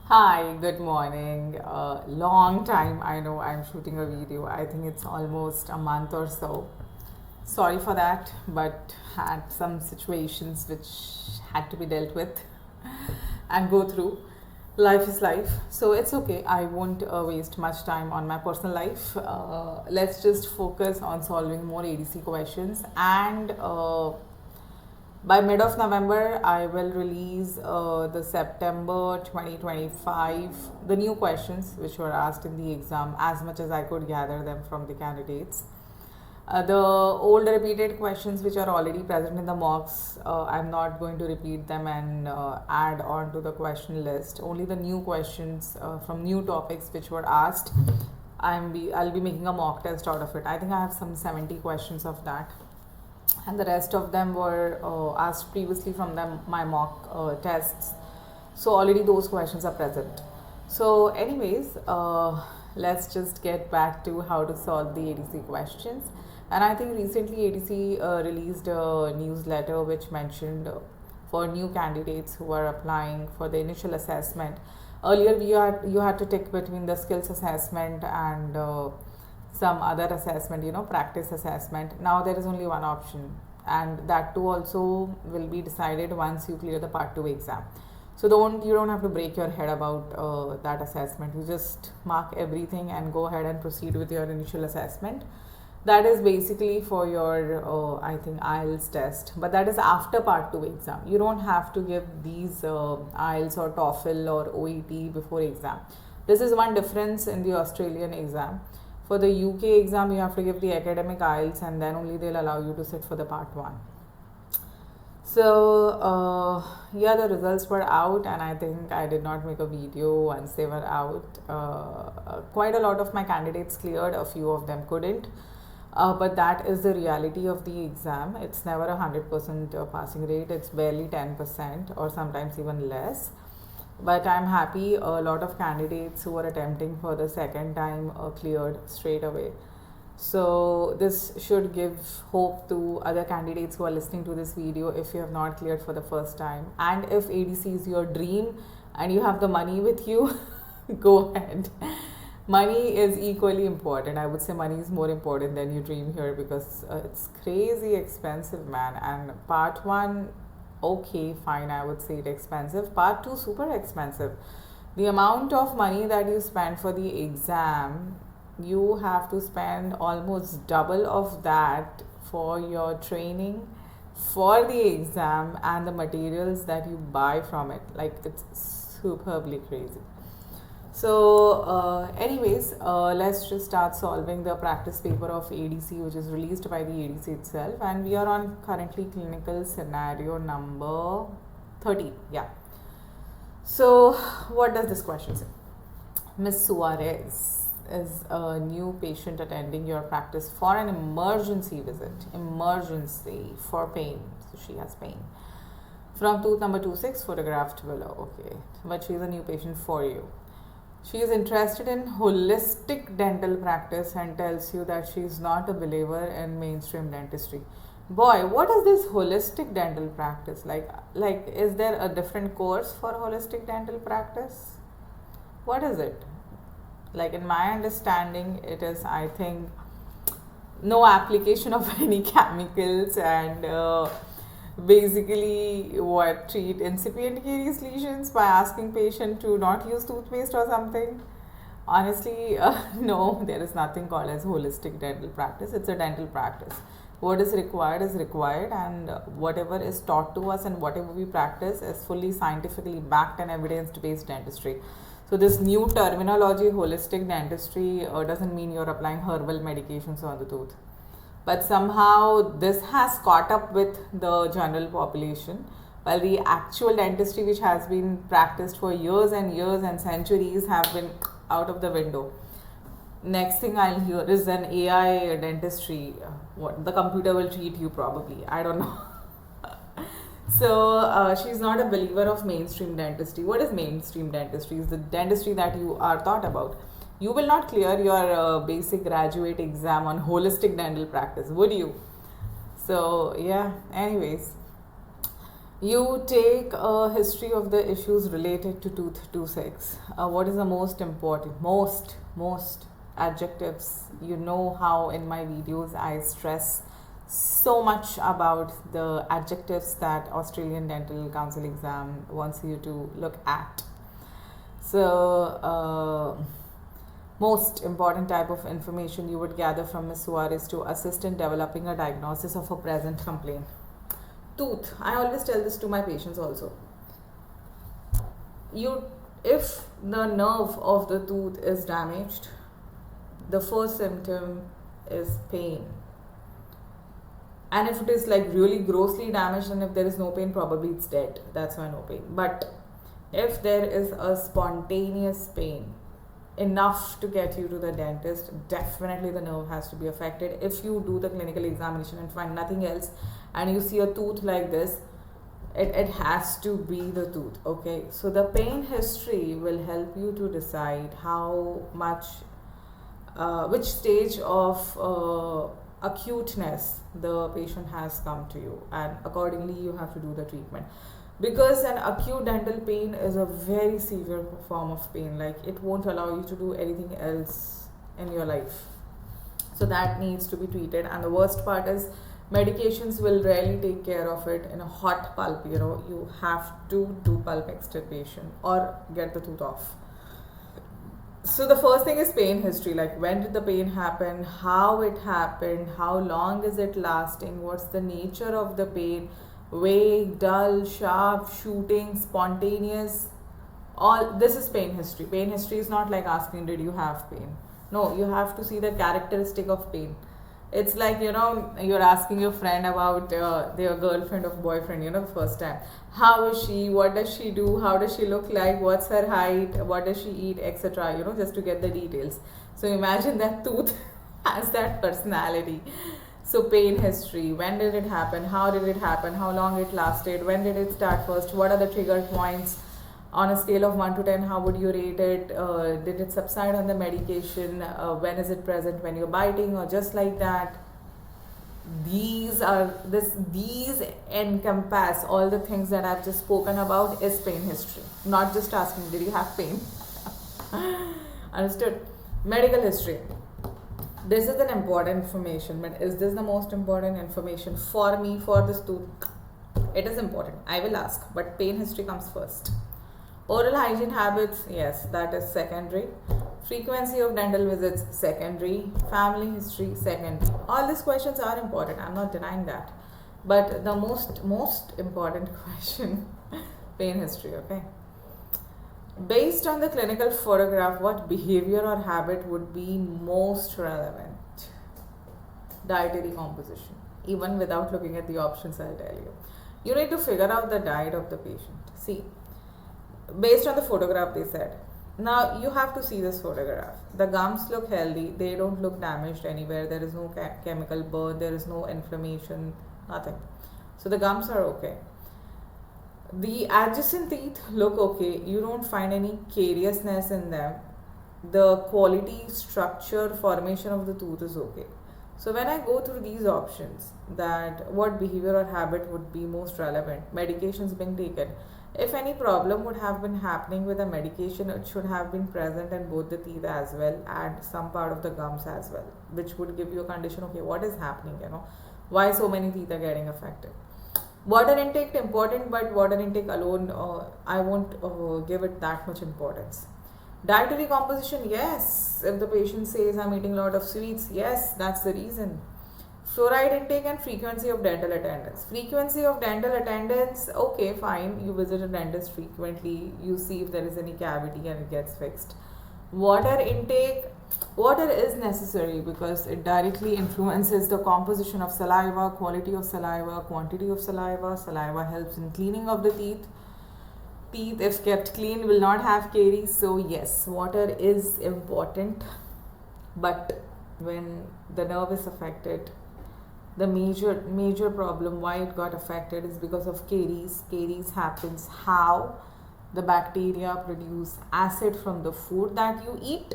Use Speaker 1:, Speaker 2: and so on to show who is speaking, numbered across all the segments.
Speaker 1: Hi, good morning. Long time I know I'm shooting a video. I think it's almost a month or so. Sorry for that, but had some situations which had to be dealt with and go through. Life is life, so it's okay. I won't waste much time on my personal life. Let's just focus on solving more ADC questions and by mid of November, I will release the September 2025, the new questions which were asked in the exam, as much as I could gather them from the candidates. The old repeated questions which are already present in the mocks, I'm not going to repeat them and add on to the question list. Only the new questions from new topics which were asked, I'll be making a mock test out of it. I think I have some 70 questions of that, and the rest of them were asked previously from my mock tests, so already those questions are present. So anyways, let's just get back to how to solve the ADC questions. And I think recently ADC released a newsletter which mentioned for new candidates who are applying for the initial assessment. Earlier you had to tick between the skills assessment and some other assessment, practice assessment. Now there is only one option, and that too also will be decided once you clear the part 2 exam. So you don't have to break your head about that assessment. You just mark everything and go ahead and proceed with your initial assessment. That is basically for your I think IELTS test, but that is after part 2 exam. You don't have to give these IELTS or TOEFL or OET before exam. This is one difference in the Australian exam. For the UK exam, you have to give the academic IELTS, and then only they'll allow you to sit for the part 1. So yeah, the results were out, and I think I did not make a video once they were out. Quite a lot of my candidates cleared, a few of them couldn't. But that is the reality of the exam. It's never 100% passing rate. It's barely 10% or sometimes even less. But I'm happy a lot of candidates who are attempting for the second time cleared straight away. So this should give hope to other candidates who are listening to this video if you have not cleared for the first time. And if ADC is your dream and you have the money with you, go ahead. Money is equally important. I would say money is more important than you dream here, because it's crazy expensive, man. And part 1, okay, fine, I would say it expensive. Part 2, super expensive. The amount of money that you spend for the exam, you have to spend almost double of that for your training for the exam and the materials that you buy from it. Like, it's superbly crazy. So anyways, let's just start solving the practice paper of ADC, which is released by the ADC itself, and we are on currently clinical scenario number 13. Yeah. So what does this question say? Miss Suarez is a new patient attending your practice for an emergency visit. Emergency for pain. So she has pain. From tooth number 26, photographed below. Okay. But she is a new patient for you. She is interested in holistic dental practice and tells you that she is not a believer in mainstream dentistry. Boy, what is this holistic dental practice? Like is there a different course for holistic dental practice? What is it? Like, in my understanding, it is, I think, no application of any chemicals and basically treat incipient caries lesions by asking patient to not use toothpaste or something. Honestly, no, there is nothing called as holistic dental practice. It's a dental practice. What is required, and whatever is taught to us and whatever we practice is fully scientifically backed and evidence-based dentistry. So this new terminology, holistic dentistry, doesn't mean you're applying herbal medications on the tooth. But somehow this has caught up with the general population, while the actual dentistry, which has been practiced for years and years and centuries, have been out of the window. Next thing I'll hear is an AI dentistry. What the computer will treat you, probably. I don't know. So she's not a believer of mainstream dentistry. What is mainstream dentistry? Is the dentistry that you are taught about. You will not clear your basic graduate exam on holistic dental practice, would you? So yeah, anyways, You take a history of the issues related to toothaches. What is the most important, most adjectives? You know how in my videos I stress so much about the adjectives that Australian Dental Council exam wants you to look at. So, most important type of information you would gather from Ms. Suarez to assist in developing a diagnosis of a present complaint. Tooth. I always tell this to my patients also. If the nerve of the tooth is damaged, the first symptom is pain. And if it is like really grossly damaged and if there is no pain, probably it's dead. That's why no pain. But if there is a spontaneous pain, enough to get you to the dentist, definitely the nerve has to be affected. If you do the clinical examination and find nothing else and you see a tooth like this, it has to be the tooth. Okay, so the pain history will help you to decide how much which stage of acuteness the patient has come to you, and accordingly you have to do the treatment. Because an acute dental pain is a very severe form of pain, like it won't allow you to do anything else in your life, so that needs to be treated. And the worst part is medications will rarely take care of it. In a hot pulp, you have to do pulp extirpation or get the tooth off. So the first thing is pain history, like when did the pain happen, how it happened, how long is it lasting, what's the nature of the pain, vague, dull, sharp, shooting, spontaneous. All this is pain history. Pain history is not like asking did you have pain. No, you have to see the characteristic of pain. It's like, you're asking your friend about their girlfriend or boyfriend, the first time. How is she? What does she do? How does she look like? What's her height? What does she eat? Etc. Just to get the details. So imagine that tooth has that personality. So pain history, when did it happen, how did it happen, how long it lasted, when did it start first, what are the trigger points, on a scale of 1 to 10, how would you rate it, did it subside on the medication, when is it present when you're biting or just like that. These encompass all the things that I've just spoken about is pain history, not just asking did you have pain. Understood? Medical history. This is an important information, but is this the most important information for me for this tooth? It is important. I will ask, but pain history comes first. Oral hygiene habits, yes, that is secondary. Frequency of dental visits, secondary. Family history, secondary. All these questions are important. I'm not denying that. But the most important question, pain history, okay? Based on the clinical photograph, what behavior or habit would be most relevant? Dietary composition. Even without looking at the options, I'll tell you. You need to figure out the diet of the patient. See, based on the photograph they said. Now you have to see this photograph. The gums look healthy. They don't look damaged anywhere. There is no chemical burn. There is no inflammation. Nothing. So the gums are okay. The adjacent teeth look okay. You don't find any cariousness in them. The quality, structure, formation of the tooth is okay. So when I go through these options, that what behavior or habit would be most relevant, medications being taken. If any problem would have been happening with a medication, it should have been present in both the teeth as well and some part of the gums as well, which would give you a condition, okay, what is happening, why so many teeth are getting affected. Water intake important, but water intake alone, I won't give it that much importance. Dietary composition, yes. If the patient says I'm eating a lot of sweets, yes, that's the reason. Fluoride intake and frequency of dental attendance. Frequency of dental attendance, okay, fine. You visit a dentist frequently, you see if there is any cavity and it gets fixed. Water intake, water is necessary because it directly influences the composition of saliva, quality of saliva, quantity of saliva. Saliva helps in cleaning of the teeth. Teeth, if kept clean, will not have caries. So yes, water is important. But when the nerve is affected, the major problem why it got affected is because of caries. Caries happens how? The bacteria produce acid from the food that you eat.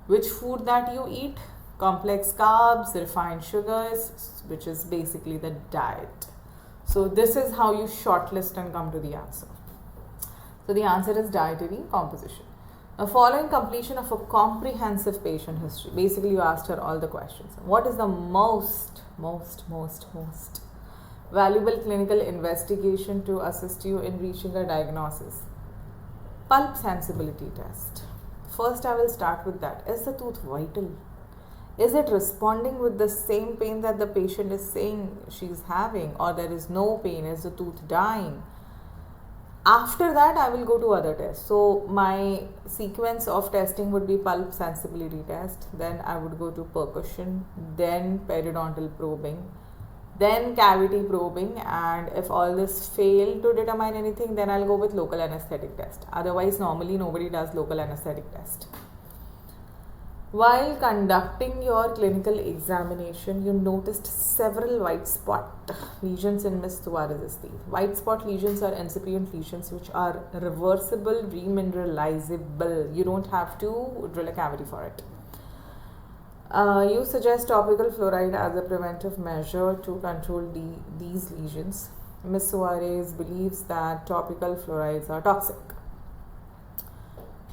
Speaker 1: Which food that you eat? Complex carbs, refined sugars, which is basically the diet. So this is how you shortlist and come to the answer. So the answer is dietary composition. Now, following completion of a comprehensive patient history, basically you asked her all the questions. What is the most valuable clinical investigation to assist you in reaching a diagnosis? Pulp sensibility test. First, I will start with that. Is the tooth vital? Is it responding with the same pain that the patient is saying she's having, or there is no pain? Is the tooth dying? After that, I will go to other tests. So my sequence of testing would be pulp sensibility test, then I would go to percussion, then periodontal probing, then cavity probing, and if all this fail to determine anything, then I'll go with local anesthetic test. Otherwise, normally nobody does local anesthetic test. While conducting your clinical examination, you noticed several white spot lesions in Miss Suarez's teeth. White spot lesions are incipient lesions which are reversible, remineralizable. You don't have to drill a cavity for it. You suggest topical fluoride as a preventive measure to control these lesions. Miss Suarez believes that topical fluorides are toxic.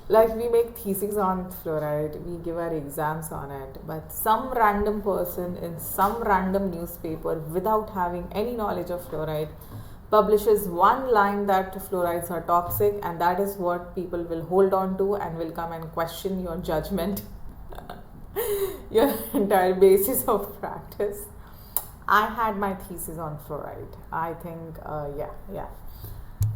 Speaker 1: Like, we make theses on fluoride, we give our exams on it, but some random person in some random newspaper without having any knowledge of fluoride publishes one line that fluorides are toxic, and that is what people will hold on to and will come and question your judgment, your entire basis of practice. I had my thesis on fluoride. I think, yeah.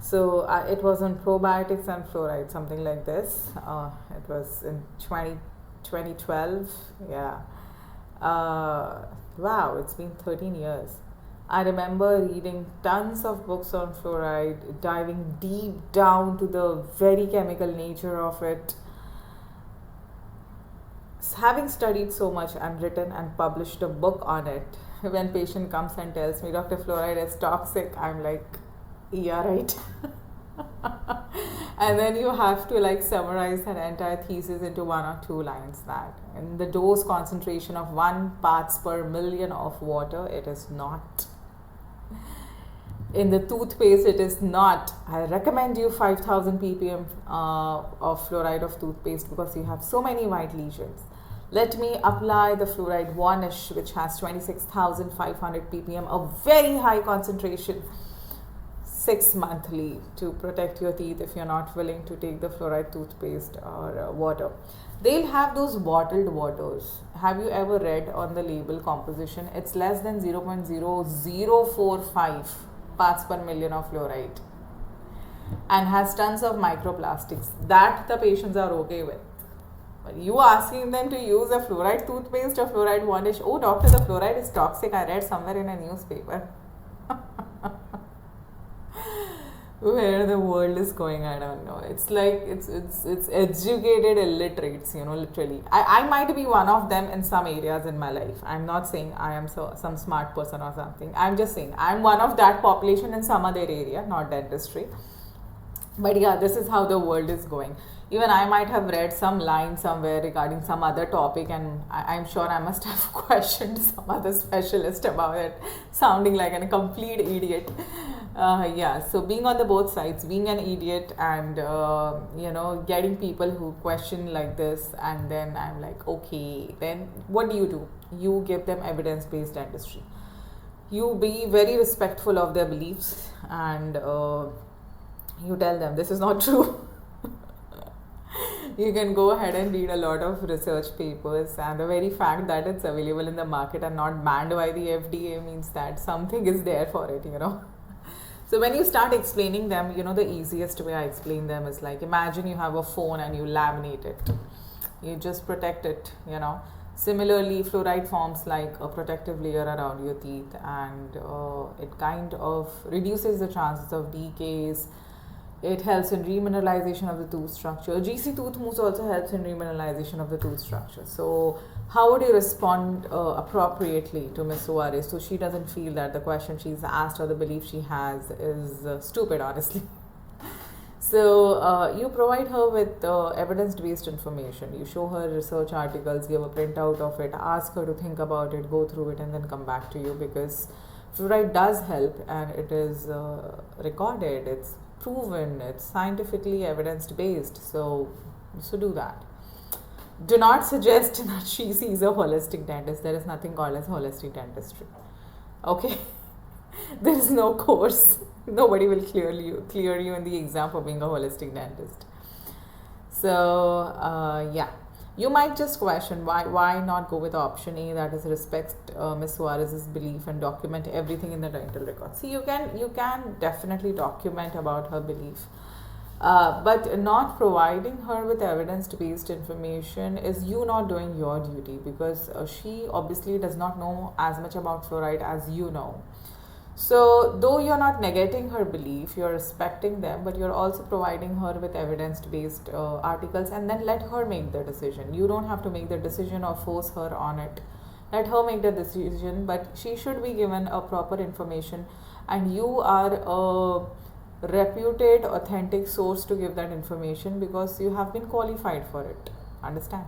Speaker 1: So it was on probiotics and fluoride, something like this. It was in 2012. Yeah. Wow, it's been 13 years. I remember reading tons of books on fluoride, diving deep down to the very chemical nature of it. Having studied so much and written and published a book on it, when patient comes and tells me, Dr. Fluoride is toxic, I'm like, yeah, right. And then you have to summarize that entire thesis into 1 or 2 lines, that in the dose concentration of 1 parts per million of water, it is not. In the toothpaste, it is not. I recommend you 5000 ppm of fluoride of toothpaste because you have so many white lesions. Let me apply the fluoride varnish, which has 26,500 ppm, a very high concentration, 6 monthly to protect your teeth if you're not willing to take the fluoride toothpaste or water. They'll have those bottled waters. Have you ever read on the label composition? It's less than 0.0045 parts per million of fluoride and has tons of microplastics that the patients are okay with. But you asking them to use a fluoride toothpaste or fluoride varnish, oh doctor, the fluoride is toxic, I read somewhere in a newspaper. Where the world is going, I don't know. It's like it's educated illiterates, literally. I might be one of them in some areas in my life. I'm not saying I am some smart person or something. I'm just saying I'm one of that population in some other area, not dentistry. But yeah, this is how the world is going. Even I might have read some line somewhere regarding some other topic, and I'm sure I must have questioned some other specialist about it, sounding like a complete idiot. Yeah, so being on the both sides, being an idiot and getting people who question like this, and then I'm like, okay, then what do? You give them evidence-based dentistry. You be very respectful of their beliefs, and you tell them this is not true. You can go ahead and read a lot of research papers, and the very fact that it's available in the market and not banned by the FDA means that something is there for it, So when you start explaining them, the easiest way I explain them is like, imagine you have a phone and you laminate it. You just protect it, Similarly, fluoride forms like a protective layer around your teeth, and it kind of reduces the chances of decays. It helps in remineralization of the tooth structure. GC tooth mousse also helps in remineralization of the tooth structure. So how would you respond appropriately to Ms. Suarez so she doesn't feel that the question she's asked or the belief she has is stupid, honestly? So you provide her with evidence-based information. You show her research articles, give a printout of it, ask her to think about it, go through it, and then come back to you, because fluoride does help, and it is recorded, it's proven, it's scientifically evidence based. So do that. Do not suggest that she sees a holistic dentist. There is nothing called as holistic dentistry. Okay, there is no course. Nobody will clear you in the exam for being a holistic dentist. So yeah, you might just question why not go with option A, that is respect Miss Suarez's belief and document everything in the dental record. See, you can definitely document about her belief. But not providing her with evidence-based information is you not doing your duty, because she obviously does not know as much about fluoride as you know. So though you're not negating her belief, you're respecting them, but you're also providing her with evidence-based articles, and then let her make the decision. You don't have to make the decision or force her on it. Let her make the decision, but she should be given a proper information, and you are a reputed, authentic source to give that information, because you have been qualified for it. Understand?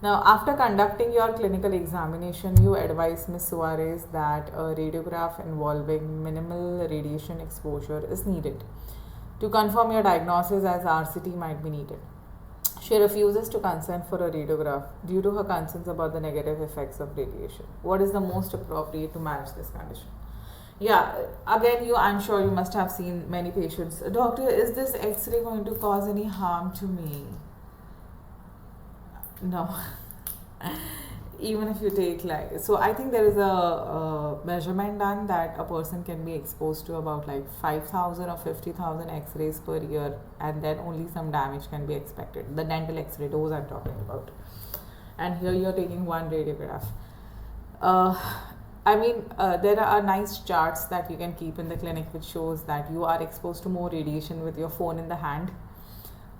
Speaker 1: Now, after conducting your clinical examination, you advise Ms. Suarez that a radiograph involving minimal radiation exposure is needed to confirm your diagnosis, as RCT might be needed. She refuses to consent for a radiograph due to her concerns about the negative effects of radiation. What is the most appropriate to manage this condition? Yeah, again, I'm sure you must have seen many patients. Doctor, is this X-ray going to cause any harm to me? No. Even if you take so I think there is a measurement done that a person can be exposed to about 5,000 or 50,000 X-rays per year, and then only some damage can be expected. The dental X-ray, those I'm talking about. And here you're taking one radiograph. There are nice charts that you can keep in the clinic which shows that you are exposed to more radiation with your phone in the hand.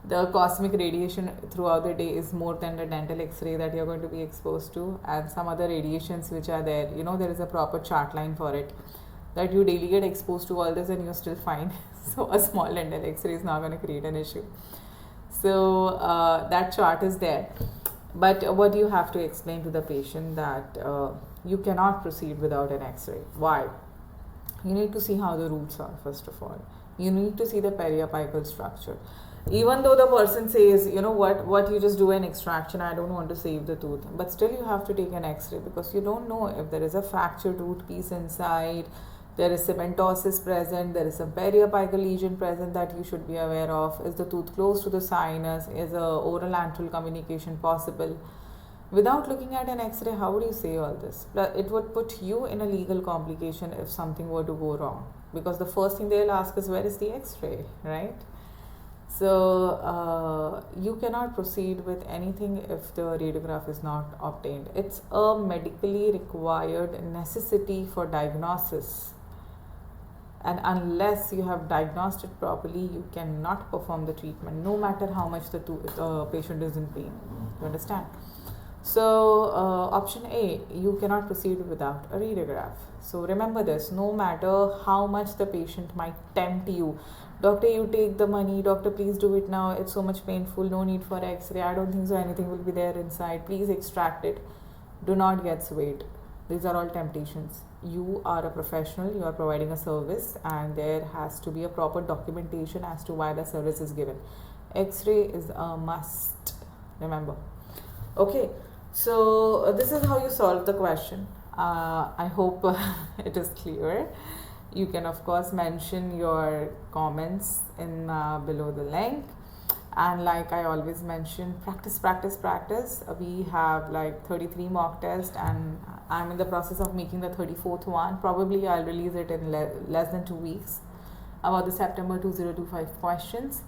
Speaker 1: The cosmic radiation throughout the day is more than the dental X-ray that you're going to be exposed to, and some other radiations which are there. There is a proper chart line for it, that you daily get exposed to all this and you're still fine. So a small dental X-ray is not going to create an issue. So that chart is there. But what you have to explain to the patient that you cannot proceed without an X-ray. Why? You need to see how the roots are, first of all. You need to see the periapical structure. Even though the person says, what you just do an extraction, I don't want to save the tooth. But still you have to take an X-ray, because you don't know if there is a fractured tooth piece inside, there is cementosis present, there is a periapical lesion present that you should be aware of. Is the tooth close to the sinus? Is a oral antral communication possible? Without looking at an X-ray, how would you say all this? It would put you in a legal complication if something were to go wrong, because the first thing they'll ask is, where is the X-ray, right? So you cannot proceed with anything if the radiograph is not obtained. It's a medically required necessity for diagnosis, and unless you have diagnosed it properly, you cannot perform the treatment, no matter how much the patient is in pain. You understand? So option A, you cannot proceed without a radiograph. So remember this, no matter how much the patient might tempt you, doctor, you take the money, doctor, please do it now, it's so much painful, no need for X-ray, I don't think so anything will be there inside, please extract it. Do not get swayed. These are all temptations. You are a professional, you are providing a service, and there has to be a proper documentation as to why the service is given. X-ray is a must, remember. Okay, so this is how you solve the question. I hope it is clear. You can of course mention your comments in below the link, and like I always mention, practice. We have 33 mock tests, and I'm in the process of making the 34th one. Probably I'll release it in less than 2 weeks, about the September 2025 questions.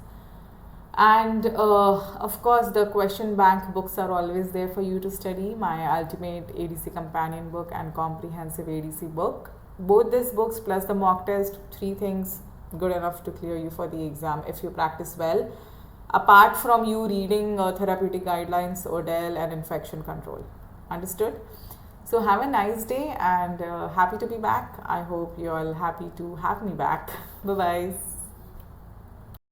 Speaker 1: And of course the question bank books are always there for you to study. My ultimate ADC companion book and comprehensive ADC book, both these books plus the mock test, 3 things good enough to clear you for the exam if you practice well, apart from you reading therapeutic guidelines, Odell and infection control. Understood? So have a nice day, and happy to be back. I hope you're all happy to have me back. Bye bye.